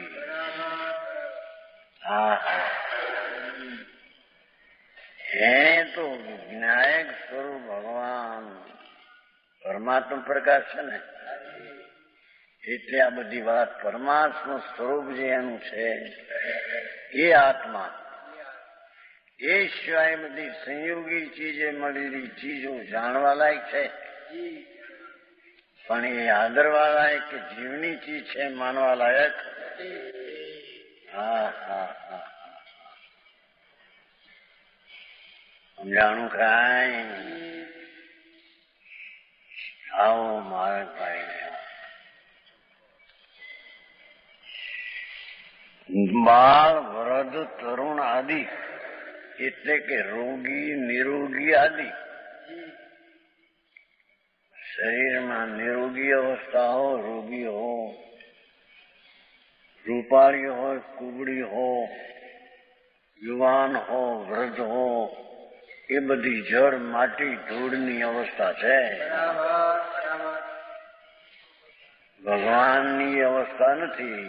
એને તો વિનાયક સ્વરૂપ ભગવાન પરમાત્મા પ્રકાશ છે ને, એટલે આ બધી વાત પરમાત્મા સ્વરૂપ જે એનું છે એ આત્મા. એ સિવાય બધી સંયોગી ચીજે મળેલી ચીજો જાણવા લાયક છે, પણ એ આદરવા લાયક કે જીવની ચીજ છે માનવા લાયક. સમજાણું કાંઈ? આવો મારા ભાઈ. બાળ, વૃદ્ધ, તરુણ આદિ એટલે કે રોગી, નિરોગી આદિ. શરીરમાં નિરોગી અવસ્થા હો, રોગી હો, રૂપાળી હોય, કુબડી હો, યુવાન હો, વૃદ્ધ હો, એ બધી જળ, માટી, ધૂળની અવસ્થા છે. ભગવાનની અવસ્થા નથી.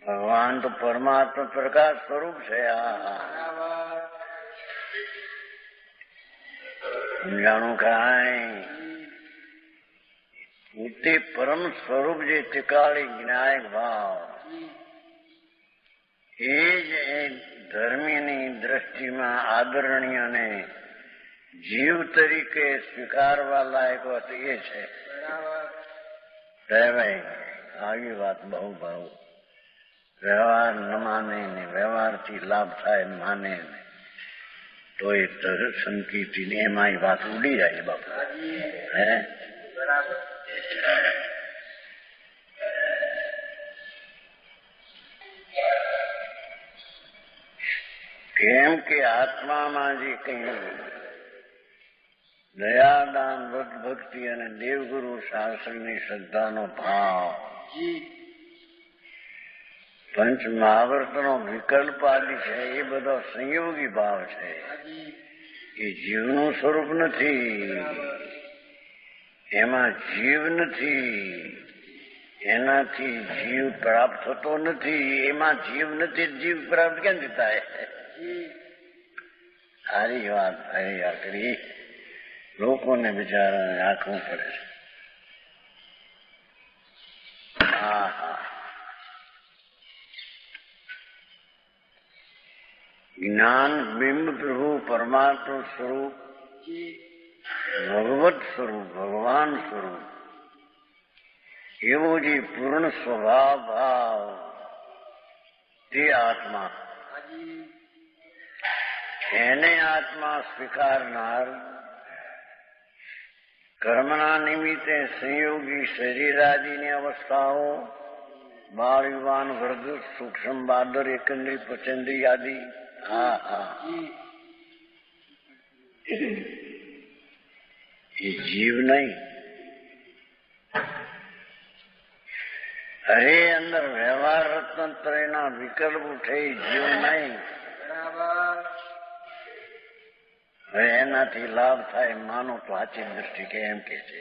ભગવાન તો પરમાત્મા પ્રકાશ સ્વરૂપ છે. સમજાણું કાંઈ? તે પરમ સ્વરૂપ જે ત્રિકાળી જ્ઞાયક ભાવ એ જ ધર્મીની દ્રષ્ટિમાં આદરણીય અને જીવ તરીકે સ્વીકારવા લાયક વાત એ છે. રહેવાય આવી વાત બહુ બહુ વ્યવહાર ન માને ને વ્યવહારથી લાભ થાય માને ને તો એ સંકીર્તિ ને એમાં વાત ઉડી જાય બાપા. હે કેમ કે આત્મામાં જે કઈ દયાદાન વ્રત ભક્તિ અને દેવગુરુ શાસનની શ્રદ્ધાનો ભાવ, પંચ મહાવર્તનો વિકલ્પ આદિ છે એ બધો સંયોગી ભાવ છે. એ જીવનું સ્વરૂપ નથી, એમાં જીવ નથી, એનાથી જીવ પ્રાપ્ત થતો નથી. એમાં જીવ નથી, જીવ પ્રાપ્ત ક્યાંથી થાય? સારી વાત સારી આકરી લોકોને બિચારાને રાખવું પડે છે. હા હા, જ્ઞાન બિંબ પ્રભુ પરમાત્મા સ્વરૂપ, ભગવત સ્વરૂપ, ભગવાન સ્વરૂપ એવો જે પૂર્ણ સ્વભાવ ભાવ તે આત્મા, એને આત્મા સ્વીકારનાર કર્મના નિમિત્તે સંયોગી શરીરાદિની અવસ્થાઓ, બાળ યુવાન વર્ગ, સૂક્ષ્મ બાદર, એકંદરી પચંદરી આદિ, હા હા, એ જીવ નહીં. અરે અંદર વ્યવહાર રત્નત્રયના વિકલ્પ ઉઠે, જીવ નહીં. હવે એનાથી લાભ થાય માનો તો સાચી દ્રષ્ટિ કે એમ કે છે.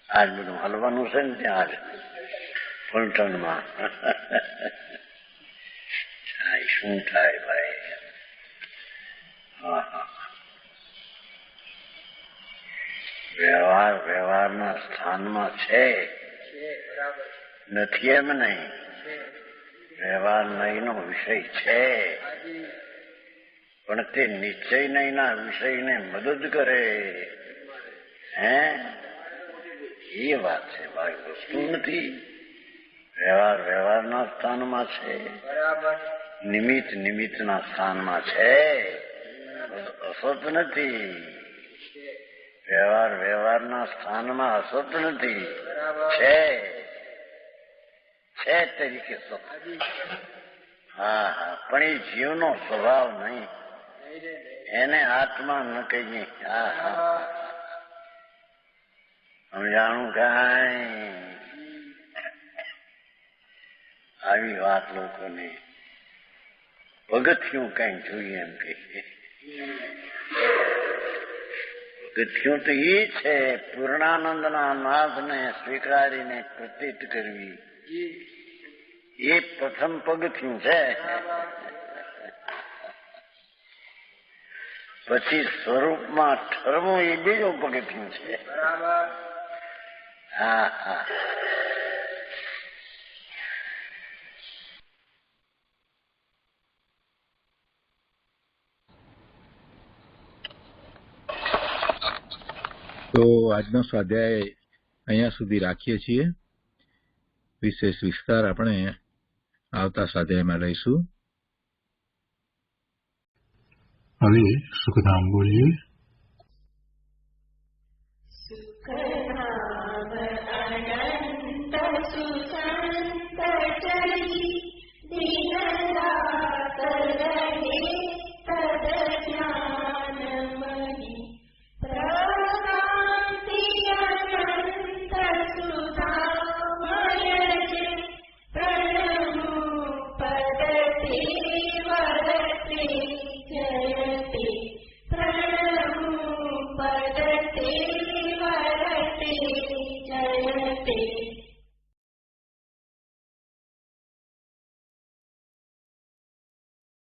આજ બધું હલવાનું છે ને ત્યાં આજ ફલટણમાં. શું થાય ભાઈ? હા હા, વ્યવહાર વ્યવહારના સ્થાનમાં છે, નથી એમ નહીં. વ્યવહાર નહીંનો વિષય છે, પણ તે નિશ્ચય નહીંના વિષયને મદદ કરે. હે, એ વાત છે ભાઈ, વસ્તુ નથી. વ્યવહાર વ્યવહારના સ્થાનમાં છે, નિમિત્ત નિમિત્તના સ્થાનમાં છે, અસત નથી. વ્યવહાર વ્યવહારના સ્થાનમાં અસત નથી, છે છે તરીકે સત. હા હા, પણ એ જીવનો સ્વભાવ નહીં, એને આત્મા ન કહીએ. હા હા, સમજાણું કાંઈ? આવી વાત લોકોને પગથિયું કઈ જોઈએ એમ કહીએ. પગથિયું તો એ છે પૂર્ણાનંદના નાદને સ્વીકારીને પ્રતીત કરવી. એ પ્રથમ પગથિયું છે. પછી સ્વરૂપમાં ઠરવું એ બીજું પગથિયું છે. હા હા, તો આજનો સ્વાધ્યાય અહીંયા સુધી રાખીએ છીએ. વિશેષ વિસ્તાર આપણે આવતા સ્વાધ્યાયમાં લઈશું. હવે સુખધામ બોલીએ.